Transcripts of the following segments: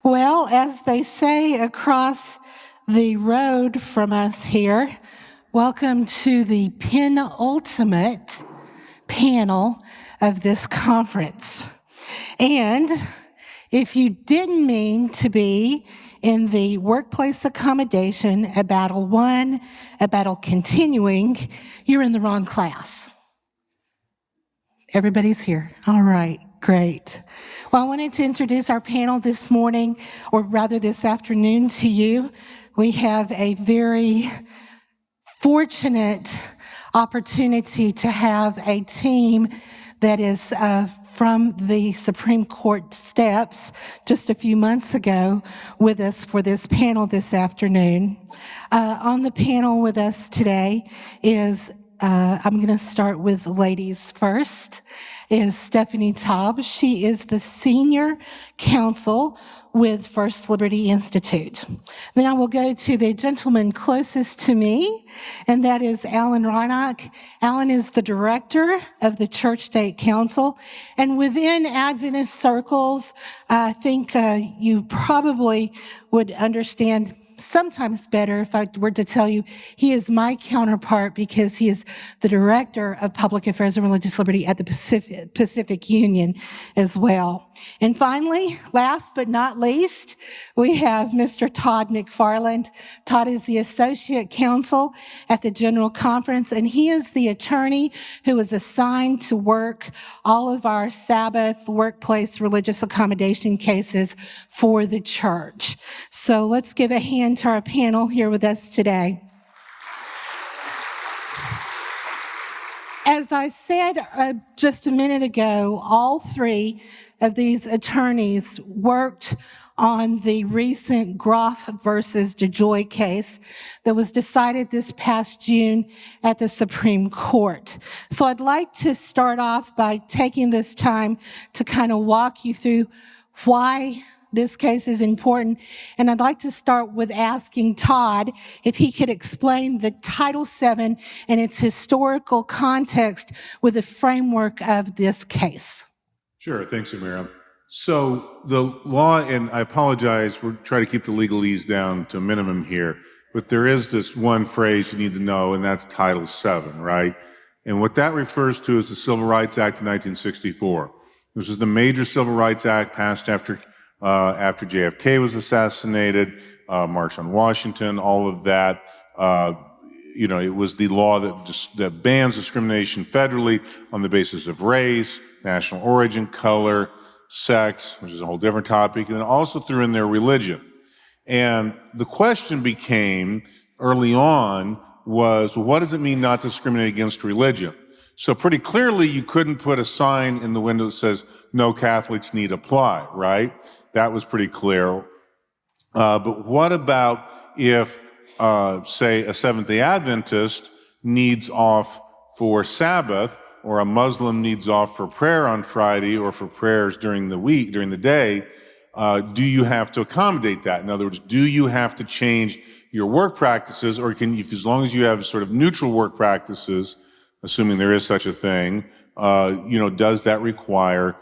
Well, as they say across the road from us here, welcome to the penultimate panel of this conference. And if you didn't mean to be in the workplace accommodation, a battle one, a battle continuing, you're in the wrong class. Everybody's here. All right, great. Well, I wanted to introduce our panel this morning, or rather this afternoon to you. We have a very fortunate opportunity to have a team that is from the Supreme Court steps just a few months ago with us for this panel this afternoon. On the panel with us today is, I'm going to start with ladies first, is Stephanie Taub. She is the senior counsel with First Liberty Institute. Then I will go to the gentleman closest to me, and that is Alan Reinach. Alan is the director of the Church State Council, and within Adventist circles, I think you probably would understand sometimes better if I were to tell you he is my counterpart because he is the director of public affairs and religious liberty at the Pacific Union as well. And finally, last but not least, we have Mr. Todd McFarland. Todd is the associate counsel at the General Conference, and he is the attorney who is assigned to work all of our Sabbath workplace religious accommodation cases for the church. So let's give a hand to our panel here with us today. As I said just a minute ago, all three of these attorneys worked on the recent Groff versus DeJoy case that was decided this past June at the Supreme Court. So I'd like to start off by taking this time to kind of walk you through why this case is important. And I'd like to start with asking Todd if he could explain the Title VII and its historical context with the framework of this case. Sure, thanks, Amireh. So the law, and I apologize, we're trying to keep the legalese down to a minimum here, but there is this one phrase you need to know, and that's Title VII, right? And what that refers to is the Civil Rights Act of 1964. This is the major Civil Rights Act passed after JFK was assassinated, March on Washington, all of that. It was the law that bans discrimination federally on the basis of race, national origin, color, sex, which is a whole different topic, and then also threw in their religion. And the question became, early on, was, well, what does it mean not to discriminate against religion? So pretty clearly, you couldn't put a sign in the window that says, no Catholics need apply, right? That was pretty clear. But what about if, say, a Seventh-day Adventist needs off for Sabbath, or a Muslim needs off for prayer on Friday or for prayers during the week, during the day? Do you have to accommodate that? In other words, do you have to change your work practices, or can you, as long as you have sort of neutral work practices, assuming there is such a thing, does that require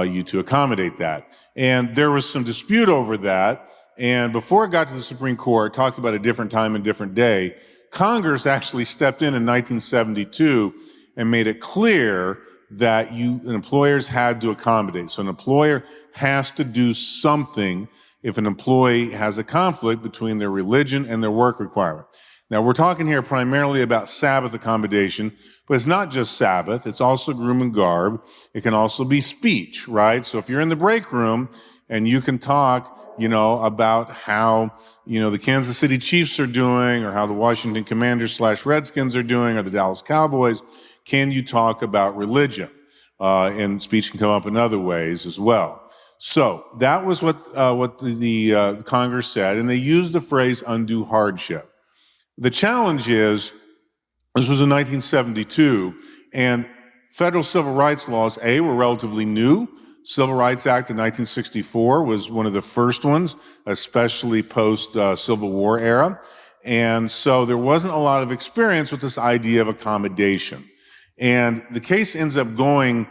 you to accommodate that? And there was some dispute over that. And before it got to the Supreme Court, talking about a different time and different day, Congress actually stepped in 1972 and made it clear that employers had to accommodate. So an employer has to do something if an employee has a conflict between their religion and their work requirement. Now, we're talking here primarily about Sabbath accommodation, but it's not just Sabbath. It's also groom and garb. It can also be speech, right? So if you're in the break room and you can talk, about how, the Kansas City Chiefs are doing, or how the Washington Commanders / Redskins are doing, or the Dallas Cowboys, can you talk about religion? And speech can come up in other ways as well. So that was what the Congress said, and they used the phrase undue hardship. The challenge is, this was in 1972, and federal civil rights laws, were relatively new. Civil Rights Act of 1964 was one of the first ones, especially post-Civil War era. And so there wasn't a lot of experience with this idea of accommodation. And the case ends up going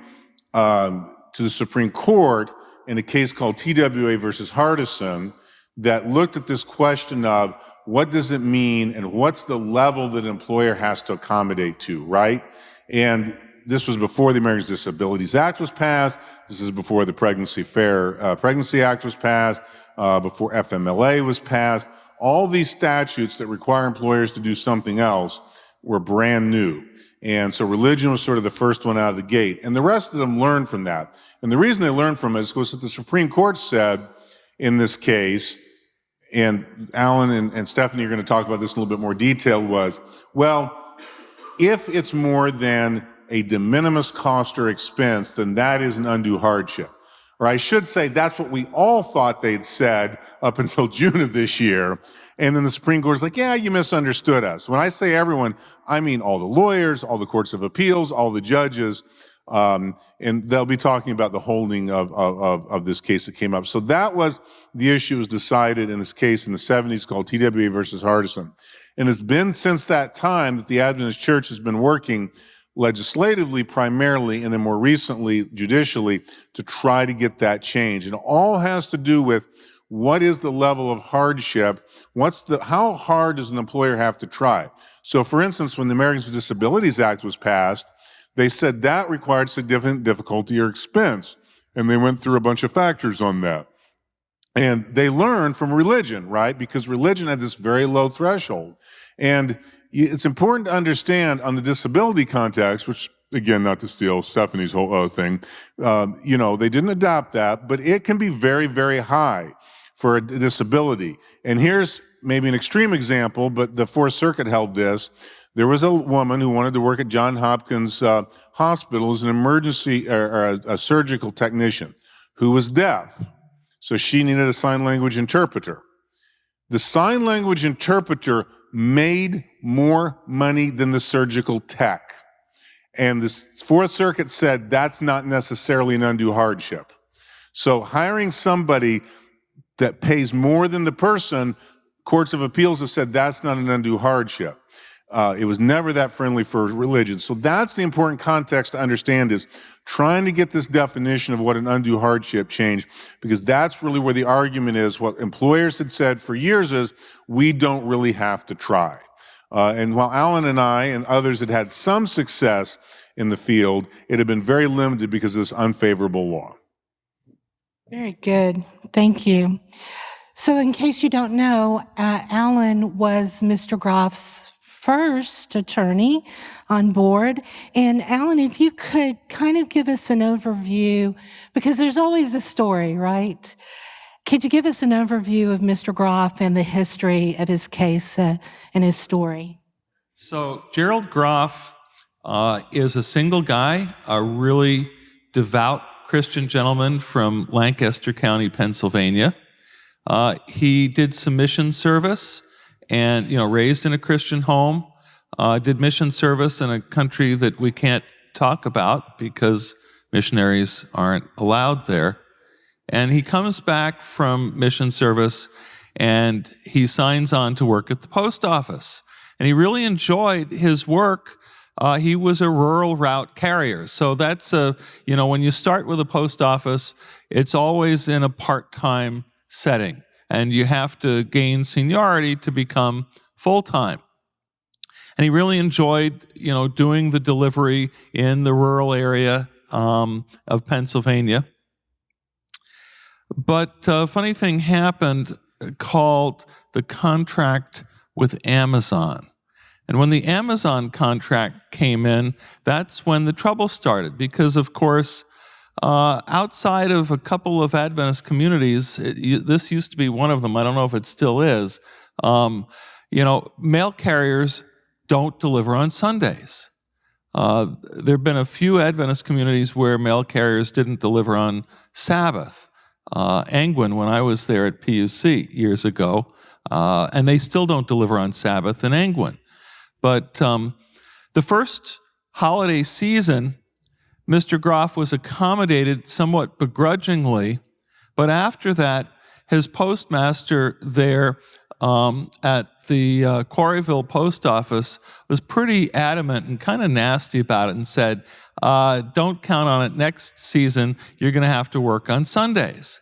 to the Supreme Court in a case called TWA versus Hardison that looked at this question of what does it mean and what's the level that an employer has to accommodate to, right? And this was before the Americans with Disabilities Act was passed. This is before the Pregnancy Act was passed, before FMLA was passed. All these statutes that require employers to do something else were brand new. And so religion was sort of the first one out of the gate. And the rest of them learned from that. And the reason they learned from it is because the Supreme Court said in this case, and Alan and Stephanie are going to talk about this in a little bit more detail, was, well, if it's more than a de minimis cost or expense, then that is an undue hardship. Or I should say that's what we all thought they'd said up until June of this year. And then the Supreme Court is like, yeah, you misunderstood us. When I say everyone, I mean all the lawyers, all the courts of appeals, all the judges, and they'll be talking about the holding of this case that came up. So that was the issue was decided in this case in the 70s called TWA versus Hardison. And it's been since that time that the Adventist Church has been working legislatively primarily, and then more recently judicially, to try to get that change. And it all has to do with what is the level of hardship, how hard does an employer have to try? So for instance, when the Americans with Disabilities Act was passed, they said that required significant difficulty or expense. And they went through a bunch of factors on that. And they learned from religion, right? Because religion had this very low threshold. And it's important to understand on the disability context, which, again, not to steal Stephanie's whole thing, they didn't adopt that, but it can be very, very high for a disability. And here's maybe an extreme example, but the Fourth Circuit held this. There was a woman who wanted to work at Johns Hopkins Hospital as an emergency or a surgical technician who was deaf. So she needed a sign language interpreter. The sign language interpreter made more money than the surgical tech. And the Fourth Circuit said that's not necessarily an undue hardship. So hiring somebody that pays more than the person, courts of appeals have said that's not an undue hardship. It was never that friendly for religion. So that's the important context to understand, is trying to get this definition of what an undue hardship change, because that's really where the argument is. What employers had said for years is, we don't really have to try. And while Alan and I and others had had some success in the field, it had been very limited because of this unfavorable law. Very good. Thank you. So in case you don't know, Alan was Mr. Groff's first attorney on board. And Alan, if you could kind of give us an overview, because there's always a story, right? Could you give us an overview of Mr. Groff and the history of his case and his story? So Gerald Groff is a single guy, a really devout Christian gentleman from Lancaster County, Pennsylvania. He did some mission service and, raised in a Christian home, did mission service in a country that we can't talk about because missionaries aren't allowed there. And he comes back from mission service and he signs on to work at the post office. And he really enjoyed his work. He was a rural route carrier. So that's when you start with a post office, it's always in a part-time setting. And you have to gain seniority to become full-time. And he really enjoyed, doing the delivery in the rural area of Pennsylvania. But a funny thing happened called the contract with Amazon. And when the Amazon contract came in, that's when the trouble started, because, of course, outside of a couple of Adventist communities, this used to be one of them, I don't know if it still is, mail carriers don't deliver on Sundays. There have been a few Adventist communities where mail carriers didn't deliver on Sabbath. Angwin, when I was there at PUC years ago, and they still don't deliver on Sabbath in Angwin. But the first holiday season, Mr. Groff was accommodated somewhat begrudgingly, but after that, his postmaster there at the Quarryville post office was pretty adamant and kind of nasty about it and said, don't count on it. Next season, you're going to have to work on Sundays.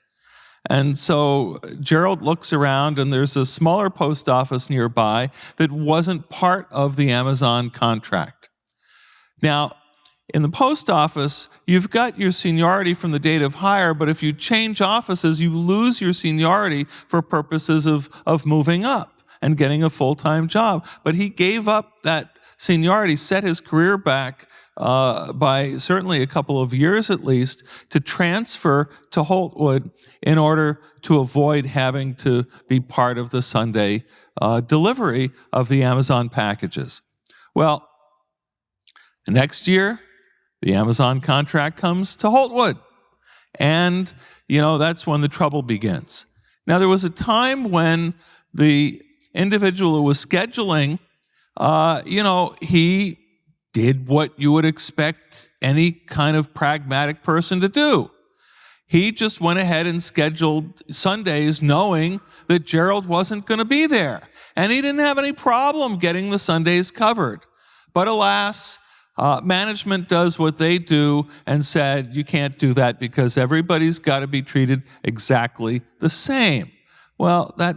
And so Gerald looks around, and there's a smaller post office nearby that wasn't part of the Amazon contract. Now, in the post office, you've got your seniority from the date of hire, but if you change offices, you lose your seniority for purposes of moving up and getting a full-time job. But he gave up that seniority, set his career back by certainly a couple of years at least, to transfer to Holtwood in order to avoid having to be part of the Sunday delivery of the Amazon packages. Well, the next year, the Amazon contract comes to Holtwood. And, that's when the trouble begins. Now, there was a time when the individual who was scheduling, he did what you would expect any kind of pragmatic person to do. He just went ahead and scheduled Sundays knowing that Gerald wasn't going to be there. And he didn't have any problem getting the Sundays covered. But alas, management does what they do and said, you can't do that because everybody's got to be treated exactly the same. Well, that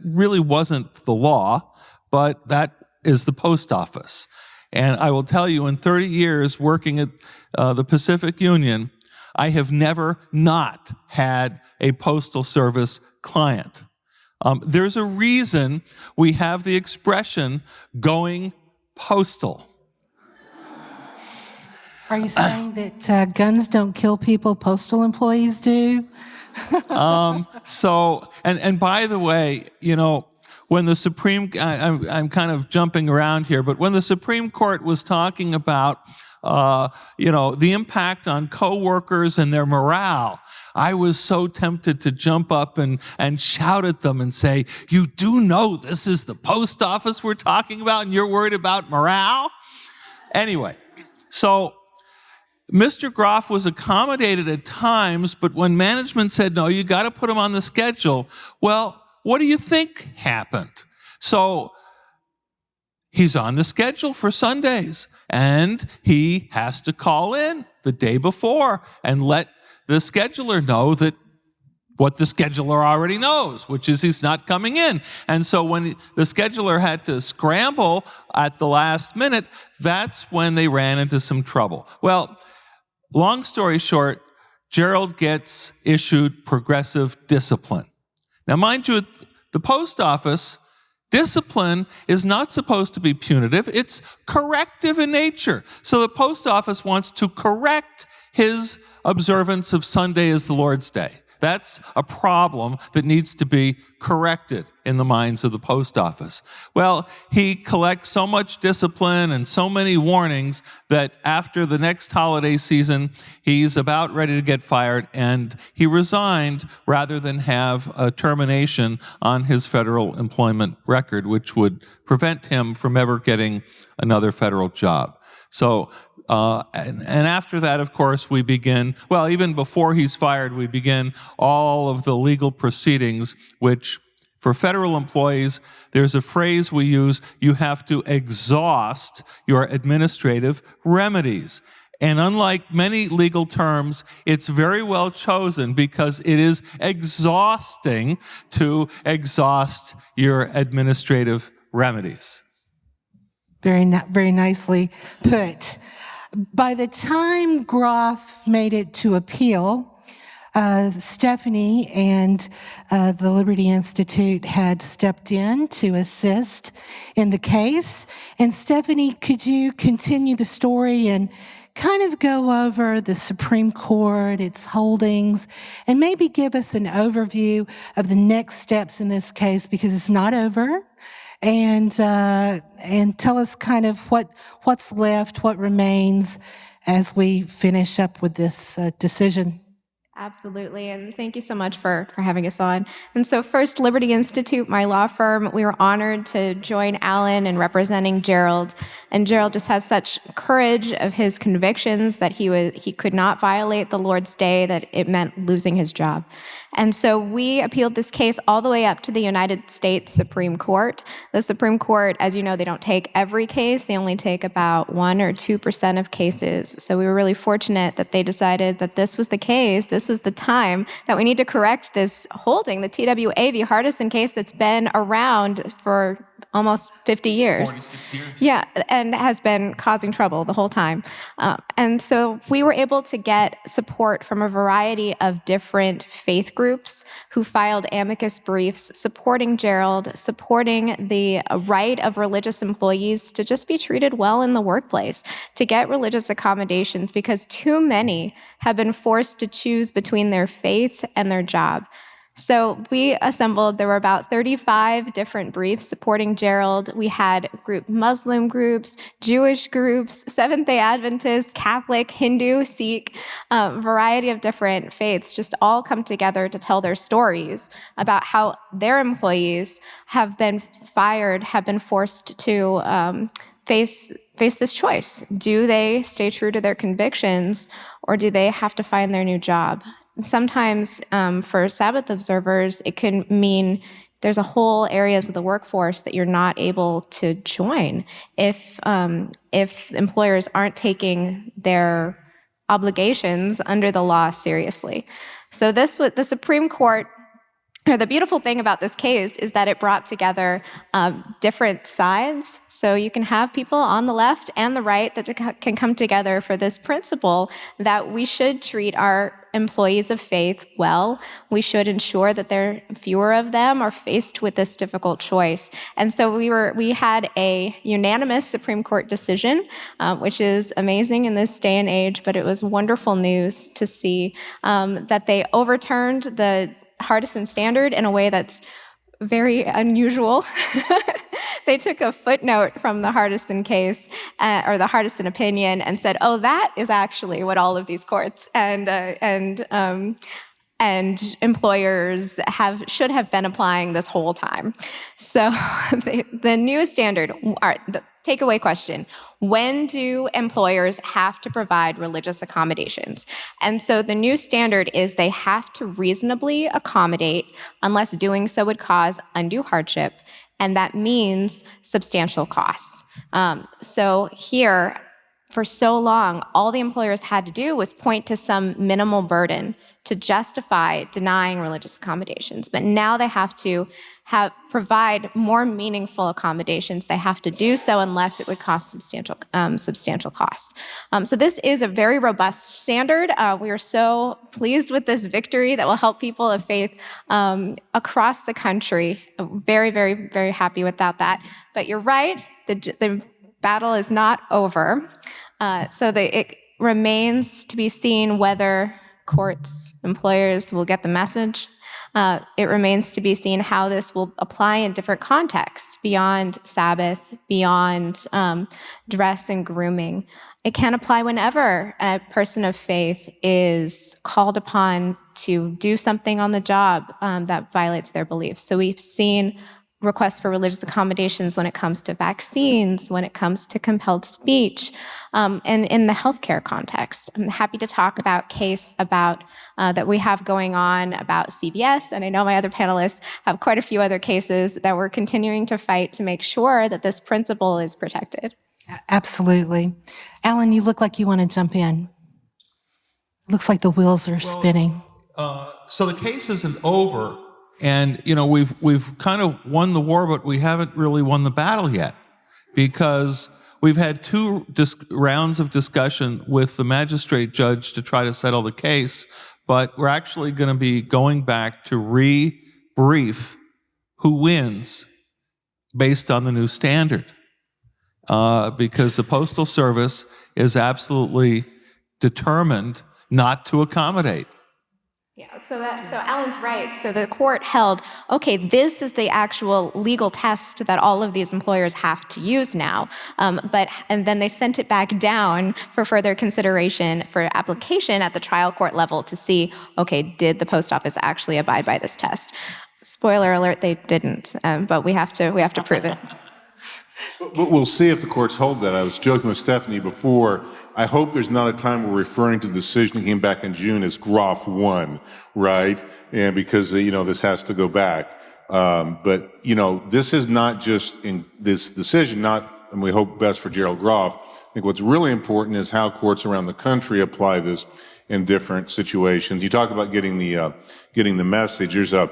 really wasn't the law, but that is the post office. And I will tell you, in 30 years working at the Pacific Union, I have never not had a postal service client. There's a reason we have the expression going postal. Are you saying that guns don't kill people, postal employees do? And by the way, when the I'm kind of jumping around here, but when the Supreme Court was talking about, the impact on coworkers and their morale, I was so tempted to jump up and shout at them and say, you do know this is the post office we're talking about and you're worried about morale? Anyway, so Mr. Groff was accommodated at times, but when management said, no, you got to put him on the schedule, well, what do you think happened? So he's on the schedule for Sundays, and he has to call in the day before and let the scheduler know that what the scheduler already knows, which is he's not coming in. And so when the scheduler had to scramble at the last minute, that's when they ran into some trouble. Well, long story short, Gerald gets issued progressive discipline. Now, mind you, at the post office, discipline is not supposed to be punitive. It's corrective in nature. So the post office wants to correct his observance of Sunday as the Lord's Day. That's a problem that needs to be corrected in the minds of the post office. Well, he collects so much discipline and so many warnings that after the next holiday season, he's about ready to get fired, and he resigned rather than have a termination on his federal employment record, which would prevent him from ever getting another federal job. So, and after that, of course, we begin, well, even before he's fired, we begin all of the legal proceedings, which for federal employees, there's a phrase we use, you have to exhaust your administrative remedies. And unlike many legal terms, it's very well chosen because it is exhausting to exhaust your administrative remedies. Very nicely put. By the time Groff made it to appeal, Stephanie and the Liberty Institute had stepped in to assist in the case. And Stephanie, could you continue the story and kind of go over the Supreme Court, its holdings, and maybe give us an overview of the next steps in this case, because it's not over. And tell us kind of what's left, what remains as we finish up with this decision. Absolutely, and thank you so much for having us on. And so First Liberty Institute, my law firm, we were honored to join Alan in representing Gerald. And Gerald just has such courage of his convictions that he could not violate the Lord's Day, that it meant losing his job. And so we appealed this case all the way up to the United States Supreme Court. The Supreme Court, as you know, they don't take every case. They only take about 1 or 2% of cases. So we were really fortunate that they decided that this was the case, this was the time that we need to correct this holding, the TWA v. Hardison case that's been around for almost 50 years. 46 years. Yeah, and has been causing trouble the whole time. And so we were able to get support from a variety of different faith groups who filed amicus briefs supporting Gerald, supporting the right of religious employees to just be treated well in the workplace, to get religious accommodations, because too many have been forced to choose between their faith and their job. So we assembled, there were about 35 different briefs supporting Gerald. We had Muslim groups, Jewish groups, Seventh-day Adventists, Catholic, Hindu, Sikh, variety of different faiths just all come together to tell their stories about how their employees have been fired, have been forced to face this choice. Do they stay true to their convictions, or do they have to find their new job? Sometimes for Sabbath observers, it can mean there's a whole areas of the workforce that you're not able to join if employers aren't taking their obligations under the law seriously. So the Supreme Court, or the beautiful thing about this case is that it brought together different sides. So you can have people on the left and the right that can come together for this principle that we should treat our employees of faith well. We should ensure that fewer of them are faced with this difficult choice. And so we had a unanimous Supreme Court decision, which is amazing in this day and age, but it was wonderful news to see that they overturned the Hardison standard in a way that's very unusual. They took a footnote from the Hardison case, or the Hardison opinion, and said, "Oh, that is actually what all of these courts and employers should have been applying this whole time." So the new standard, the takeaway question: when do employers have to provide religious accommodations? And so the new standard is they have to reasonably accommodate unless doing so would cause undue hardship, and that means substantial costs. So here, for so long, all the employers had to do was point to some minimal burden to justify denying religious accommodations. But now they have to provide more meaningful accommodations. They have to do so unless it would cost substantial costs. So this is a very robust standard. We are so pleased with this victory that will help people of faith across the country. Very, very, very happy without that. But you're right, the battle is not over. It remains to be seen whether courts, employers will get the message. It remains to be seen how this will apply in different contexts beyond Sabbath, beyond dress and grooming. It can apply whenever a person of faith is called upon to do something on the job that violates their beliefs. So we've seen requests for religious accommodations when it comes to vaccines, when it comes to compelled speech, and in the healthcare context. I'm happy to talk about case that we have going on about CVS, and I know my other panelists have quite a few other cases that we're continuing to fight to make sure that this principle is protected. Absolutely. Alan, you look like you want to jump in. Looks like the wheels are spinning. So the case isn't over. And, we've kind of won the war, but we haven't really won the battle yet, because we've had 2 rounds of discussion with the magistrate judge to try to settle the case, but we're actually going to be going back to re-brief who wins based on the new standard, because the Postal Service is absolutely determined not to accommodate. Yeah, so Alan's right. So the court held, okay, this is the actual legal test that all of these employers have to use now. And then they sent it back down for further consideration for application at the trial court level to see, okay, did the post office actually abide by this test? Spoiler alert, they didn't, but we have to prove it. But we'll see if the courts hold that. I was joking with Stephanie before. I hope there's not a time we're referring to the decision that came back in June as Groff 1, right? And because, this has to go back. But, this is not just in this decision, and we hope best for Gerald Groff. I think what's really important is how courts around the country apply this in different situations. You talk about getting the message. There's a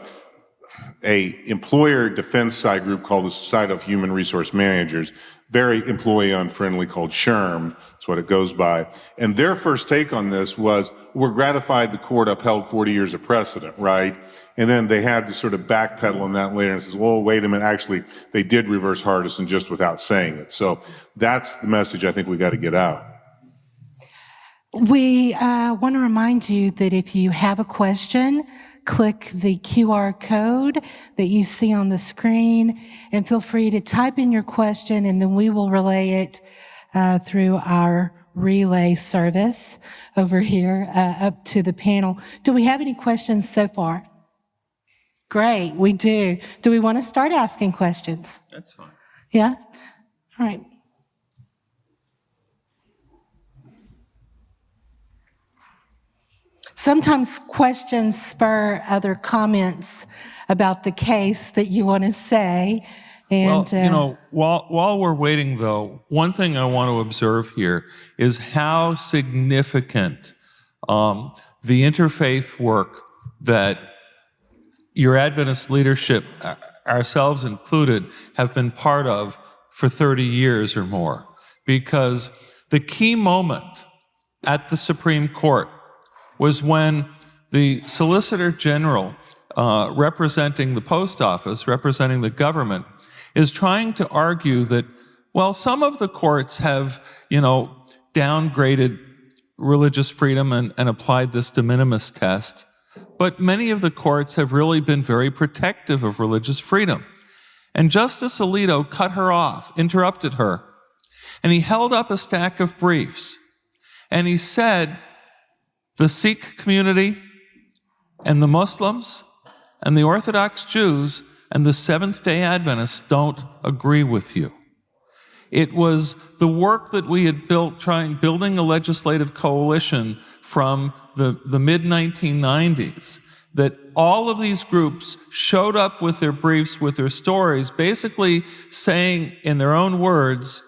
employer defense side group called the Society of Human Resource Managers, very employee unfriendly, called SHRM. That's what it goes by. And their first take on this was, we're gratified the court upheld 40 years of precedent, right? And then they had to sort of backpedal on that later and says, well, wait a minute, actually, they did reverse Hardison just without saying it. So that's the message I think we got to get out. We want to remind you that if you have a question, click the QR code that you see on the screen and feel free to type in your question, and then we will relay it through our relay service over here up to the panel. Do we have any questions so far? Great, we do. Do we want to start asking questions? That's fine. Yeah? All right. Sometimes questions spur other comments about the case that you want to say. And, while we're waiting, though, one thing I want to observe here is how significant the interfaith work that your Adventist leadership, ourselves included, have been part of for 30 years or more. Because the key moment at the Supreme Court was when the Solicitor General, representing the post office, representing the government, is trying to argue that, well, some of the courts have, downgraded religious freedom and applied this de minimis test, but many of the courts have really been very protective of religious freedom. And Justice Alito cut her off, interrupted her, and he held up a stack of briefs, and he said, the Sikh community and the Muslims and the Orthodox Jews and the Seventh-day Adventists don't agree with you. It was the work that we had built, building a legislative coalition from the mid-1990s, that all of these groups showed up with their briefs, with their stories, basically saying in their own words,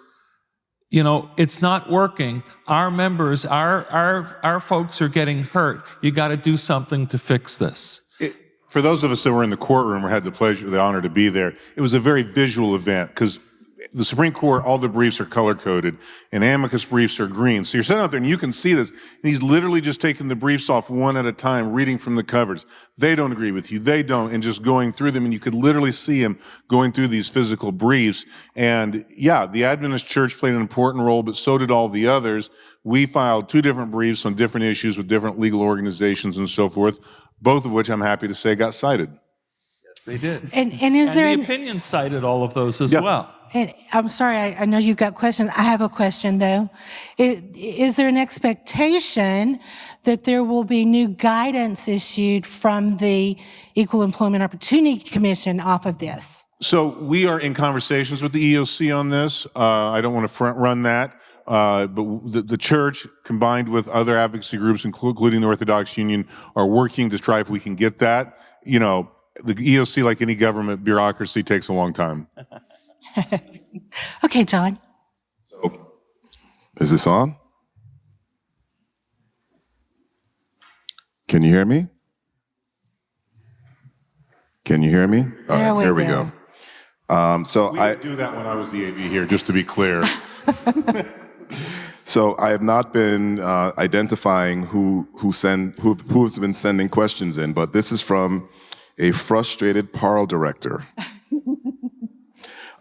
it's not working. Our members, our folks are getting hurt. You got to do something to fix this. For those of us that were in the courtroom or had the honor to be there, it was a very visual event because the Supreme Court, all the briefs are color-coded, and amicus briefs are green. So you're sitting out there, and you can see this. And he's literally just taking the briefs off one at a time, reading from the covers. They don't agree with you. They don't. And just going through them. And you could literally see him going through these physical briefs. And, yeah, the Adventist Church played an important role, but so did all the others. We filed 2 different briefs on different issues with different legal organizations and so forth, both of which I'm happy to say got cited. Yes, they did. And is there the opinion cited all of those as well. And I'm sorry, I know you've got questions. I have a question, though. Is there an expectation that there will be new guidance issued from the Equal Employment Opportunity Commission off of this? So we are in conversations with the EOC on this. I don't want to front run that. But the church, combined with other advocacy groups, including the Orthodox Union, are working to try if we can get that. The EOC, like any government bureaucracy, takes a long time. Okay, John. So, is this on? Can you hear me? Can you hear me? All There right, here we go. We didn't do that when I was the AD here, just to be clear. So I have not been identifying who's been sending questions in, but this is from a frustrated PARL director.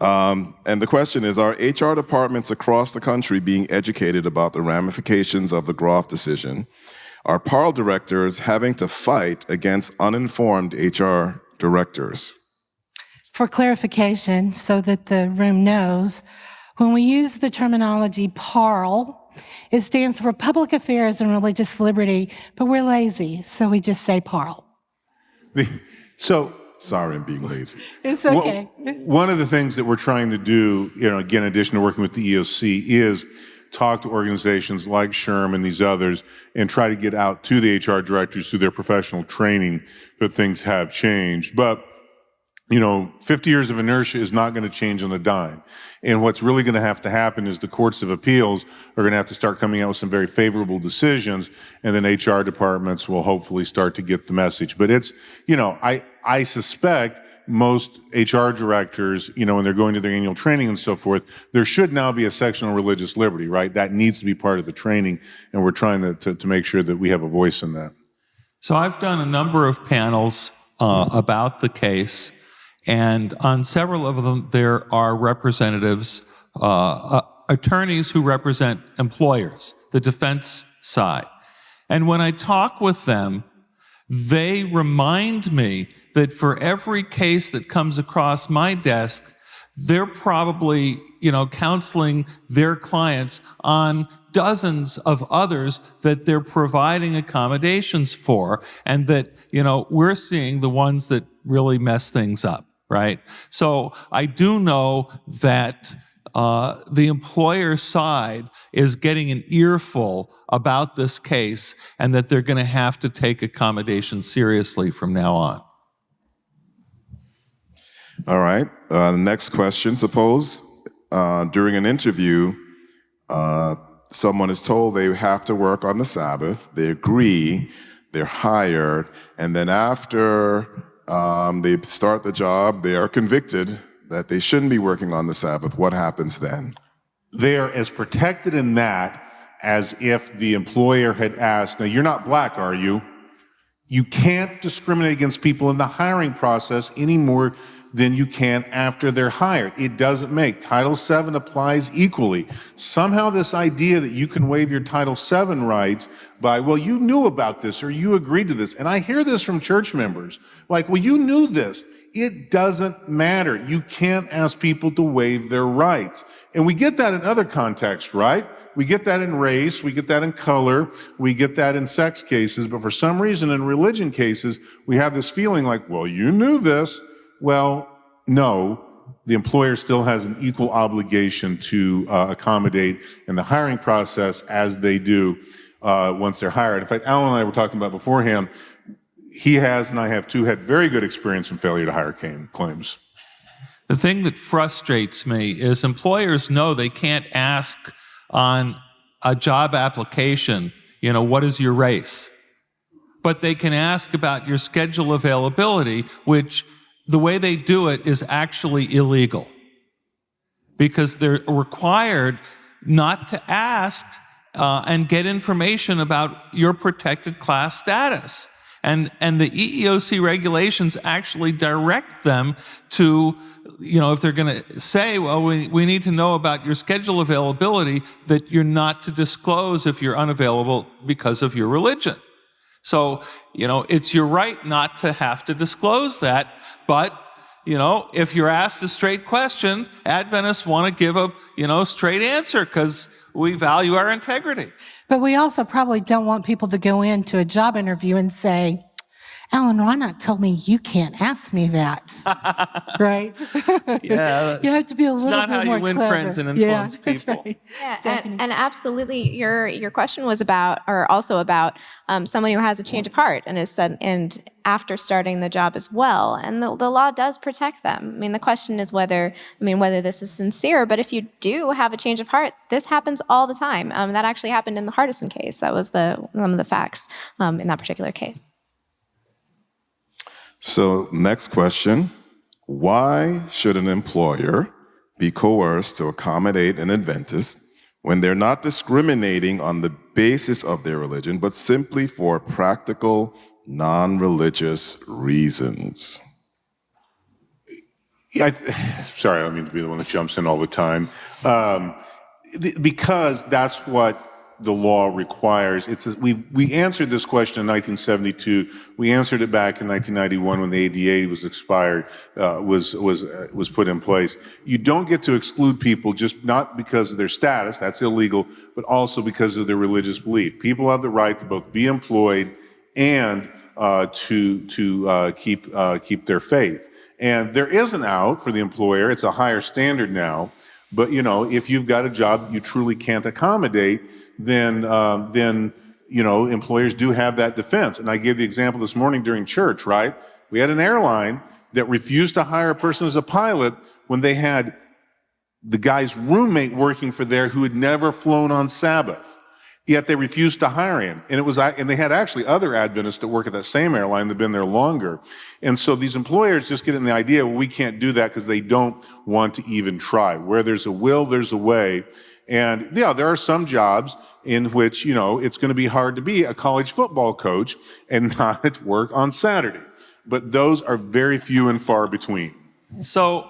And the question is, are HR departments across the country being educated about the ramifications of the Groff decision? are parl directors having to fight against uninformed HR directors? For clarification, so that the room knows, when we use the terminology PARL, it stands for Public Affairs and Religious Liberty, but we're lazy, so we just say PARL. So, Sorry, I'm being lazy. It's okay. one of the things that we're trying to do, again, in addition to working with the EOC, is talk to organizations like SHRM and these others and try to get out to the HR directors through their professional training that things have changed. But 50 years of inertia is not going to change on a dime. And what's really going to have to happen is the courts of appeals are going to have to start coming out with some very favorable decisions, and then HR departments will hopefully start to get the message. But it's, I suspect most HR directors, when they're going to their annual training and so forth, there should now be a section on religious liberty, right? That needs to be part of the training, and we're trying to make sure that we have a voice in that. So I've done a number of panels about the case. And on several of them, there are representatives, attorneys who represent employers, the defense side. And when I talk with them, they remind me that for every case that comes across my desk, they're probably, counseling their clients on dozens of others that they're providing accommodations for, and that, we're seeing the ones that really mess things up. Right? So I do know that the employer side is getting an earful about this case, and that they're going to have to take accommodation seriously from now on. All right. The next question. Suppose during an interview, someone is told they have to work on the Sabbath. They agree. They're hired. And then after they start the job, they are convicted that they shouldn't be working on the Sabbath. What happens then? They are as protected in that as if the employer had asked, now you're not black, are you? You can't discriminate against people in the hiring process any more than you can after they're hired. It doesn't make. Title VII applies equally. Somehow this idea that you can waive your Title VII rights by, well, you knew about this or you agreed to this. And I hear this from church members. Like, well, you knew this. It doesn't matter. You can't ask people to waive their rights. And we get that in other contexts, right? We get that in race, we get that in color, we get that in sex cases, but for some reason in religion cases, we have this feeling like, well, you knew this. Well, no, the employer still has an equal obligation to accommodate in the hiring process as they do once they're hired. In fact, Alan and I were talking about beforehand, he has, and I have too, had very good experience in failure to hire claims. The thing that frustrates me is employers know they can't ask on a job application, what is your race? But they can ask about your schedule availability, which the way they do it is actually illegal, because they're required not to ask and get information about your protected class status. And the EEOC regulations actually direct them to, if they're going to say, well, we need to know about your schedule availability, that you're not to disclose if you're unavailable because of your religion. So, it's your right not to have to disclose that. But, if you're asked a straight question, Adventists want to give a, straight answer because we value our integrity. But we also probably don't want people to go into a job interview and say, Alan Reinach told me you can't ask me that, right? Yeah. You have to be a little bit more clever. It's not how you win friends and influence people. Right. Yeah, and absolutely, your question was about, or also about, someone who has a change of heart and is and after starting the job as well, and the law does protect them. I mean, the question is whether this is sincere. But if you do have a change of heart, this happens all the time. That actually happened in the Hardison case. That was some of the facts in that particular case. So, next question. Why should an employer be coerced to accommodate an Adventist when they're not discriminating on the basis of their religion, but simply for practical, non-religious reasons? Sorry, I don't mean to be the one that jumps in all the time. Because that's what the law requires. We answered this question in 1972. We answered it back in 1991 when the ADA was expired, was put in place. You don't get to exclude people just not because of their status, that's illegal, but also because of their religious belief. People have the right to both be employed and to keep their faith. And there is an out for the employer. It's a higher standard now. But, if you've got a job you truly can't accommodate, then employers do have that defense. And I gave the example this morning during church, right? We had an airline that refused to hire a person as a pilot when they had the guy's roommate working for there who had never flown on Sabbath. Yet they refused to hire him. And they had actually other Adventists that work at that same airline that have been there longer. And so these employers just get in the idea, well, we can't do that because they don't want to even try. Where there's a will, there's a way. And yeah, there are some jobs in which, it's going to be hard to be a college football coach and not at work on Saturday. But those are very few and far between. So,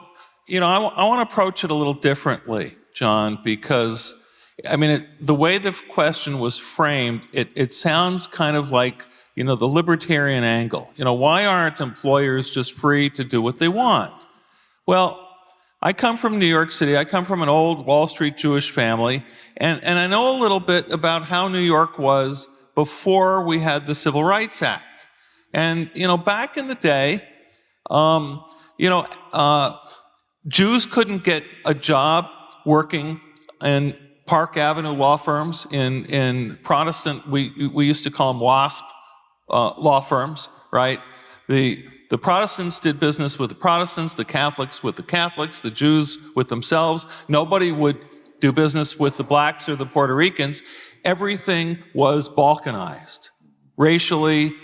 I want to approach it a little differently, John, because the way the question was framed, it sounds kind of like, the libertarian angle. Why aren't employers just free to do what they want? Well, I come from New York City. I come from an old Wall Street Jewish family, and I know a little bit about how New York was before we had the Civil Rights Act. And, back in the day, Jews couldn't get a job working in Park Avenue law firms. In Protestant, we used to call them WASP law firms, right? The Protestants did business with the Protestants, the Catholics with the Catholics, the Jews with themselves. Nobody would do business with the blacks or the Puerto Ricans. Everything was balkanized, racially,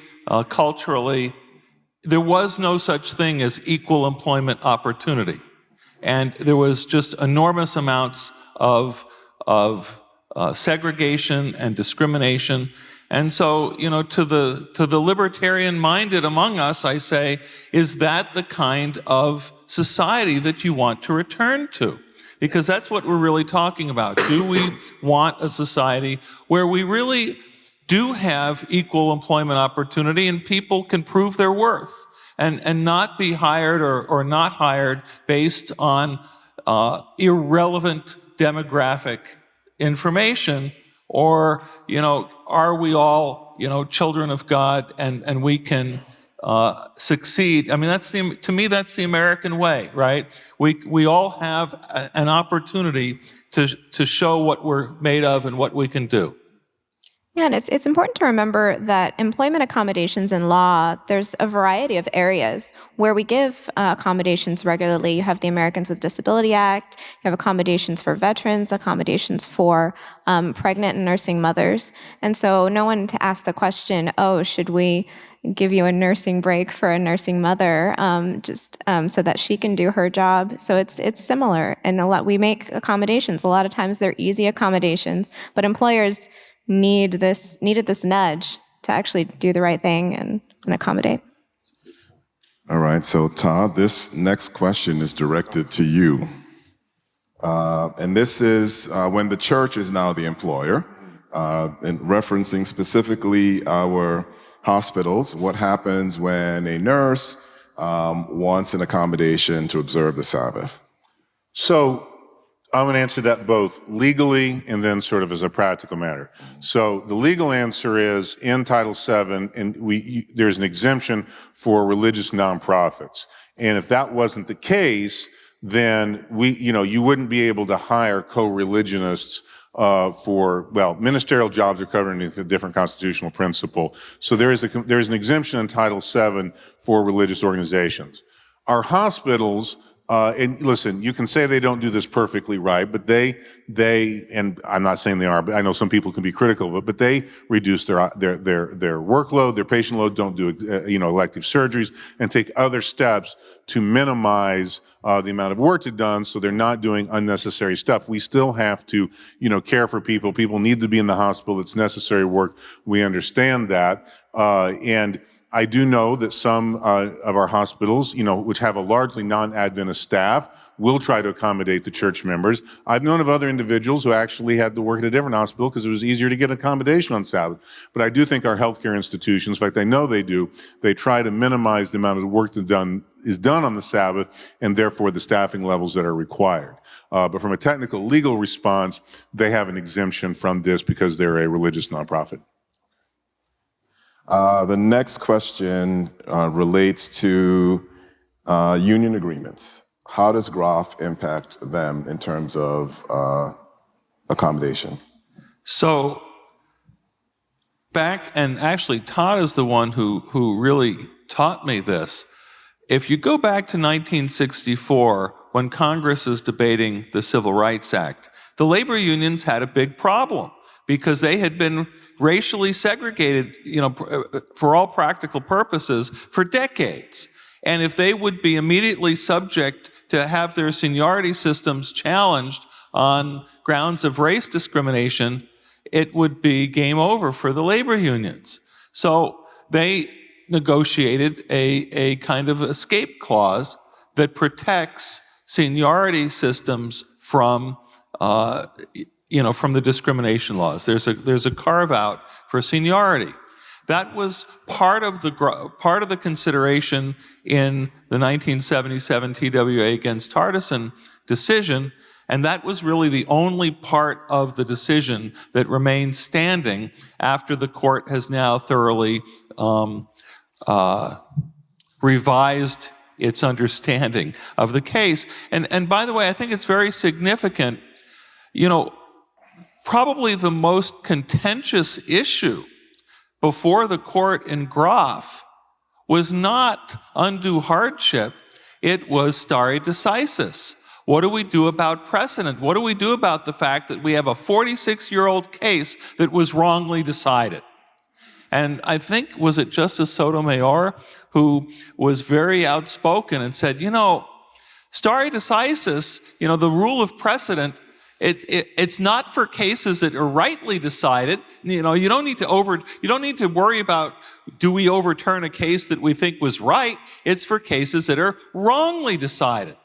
culturally. There was no such thing as equal employment opportunity. And there was just enormous amounts of segregation and discrimination. And so, to the libertarian-minded among us, I say, is that the kind of society that you want to return to? Because that's what we're really talking about. Do we want a society where we really do have equal employment opportunity and people can prove their worth and not be hired or not hired based on irrelevant demographic information? Or, are we all, children of God and we can succeed? To me, that's the American way, right? We all have an opportunity to show what we're made of and what we can do. Yeah, and it's important to remember that employment accommodations in law, there's a variety of areas where we give accommodations regularly. You have the Americans with Disability Act, you have accommodations for veterans, accommodations for pregnant and nursing mothers. And so no one to ask the question, should we give you a nursing break for a nursing mother so that she can do her job? So it's similar. And we make accommodations. A lot of times they're easy accommodations, but employers needed this nudge to actually do the right thing and accommodate. All right, so Todd, this next question is directed to you. And this is when the church is now the employer, and referencing specifically our hospitals, what happens when a nurse wants an accommodation to observe the Sabbath? So I'm going to answer that both legally and then sort of as a practical matter. So the legal answer is in Title VII, and there's an exemption for religious nonprofits. And if that wasn't the case, then you wouldn't be able to hire co-religionists ministerial jobs are covered underneath a different constitutional principle. So there's an exemption in Title VII for religious organizations. Our hospitals, and listen, you can say they don't do this perfectly right, but they, and I'm not saying they are, but I know some people can be critical of it, but they reduce their workload, their patient load, don't do, elective surgeries, and take other steps to minimize, the amount of work that's done, so they're not doing unnecessary stuff. We still have to, care for people. People need to be in the hospital. It's necessary work. We understand that. And I do know that some of our hospitals, which have a largely non-Adventist staff, will try to accommodate the church members. I've known of other individuals who actually had to work at a different hospital because it was easier to get accommodation on Sabbath. But I do think our healthcare institutions, in fact, I know they do, they try to minimize the amount of work that is done on the Sabbath, and therefore the staffing levels that are required. But from a technical legal response, they have an exemption from this because they're a religious nonprofit. The next question relates to union agreements. How does GROF impact them in terms of accommodation? So and actually Todd is the one who really taught me this. If you go back to 1964, when Congress is debating the Civil Rights Act, the labor unions had a big problem because they had been racially segregated, for all practical purposes for decades. And if they would be immediately subject to have their seniority systems challenged on grounds of race discrimination, it would be game over for the labor unions. So they negotiated a kind of escape clause that protects seniority systems from the discrimination laws. There's a carve out for seniority. That was part of the consideration in the 1977 TWA against Tardison decision, and that was really the only part of the decision that remained standing after the court has now thoroughly revised its understanding of the case. And by the way, I think it's very significant. Probably the most contentious issue before the court in Groff was not undue hardship, it was stare decisis. What do we do about precedent? What do we do about the fact that we have a 46-year-old case that was wrongly decided? And I think, was it Justice Sotomayor who was very outspoken and said, stare decisis, the rule of precedent, it's not for cases that are rightly decided. You don't need to worry about, do we overturn a case that we think was right? It's for cases that are wrongly decided.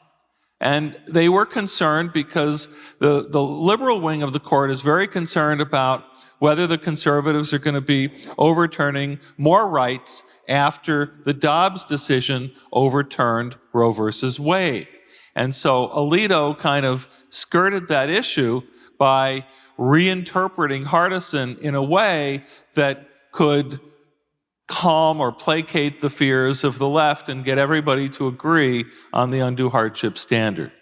And they were concerned because the liberal wing of the court is very concerned about whether the conservatives are going to be overturning more rights after the Dobbs decision overturned Roe versus Wade. And so Alito kind of skirted that issue by reinterpreting Hardison in a way that could calm or placate the fears of the left and get everybody to agree on the undue hardship standard.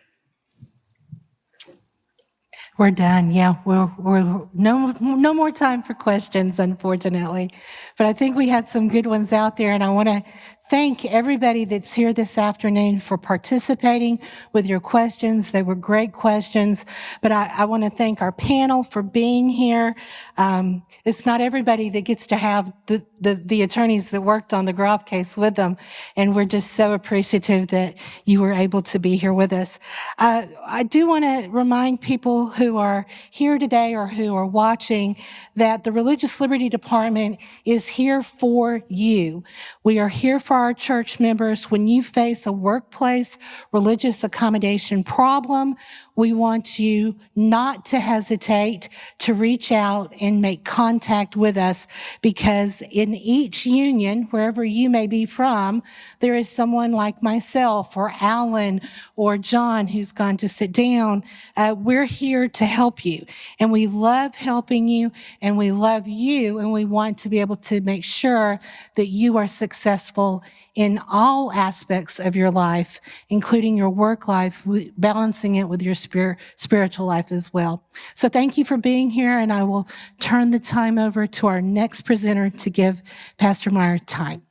We're done. Yeah, we're no more time for questions, unfortunately. But I think we had some good ones out there, and I want to thank everybody that's here this afternoon for participating with your questions. They were great questions, but I want to thank our panel for being here. It's not everybody that gets to have the attorneys that worked on the Groff case with them, and we're just so appreciative that you were able to be here with us. I do want to remind people who are here today or who are watching that the Religious Liberty Department is here for you. We are here for our church members. When you face a workplace religious accommodation problem, we want you not to hesitate to reach out and make contact with us, because in each union, wherever you may be from, there is someone like myself or Alan or John who's gone to sit down. We're here to help you, and we love helping you, and we love you, and we want to be able to make sure that you are successful in all aspects of your life, including your work life, balancing it with your spiritual life as well. So thank you for being here, and I will turn the time over to our next presenter to give Pastor Meyer time.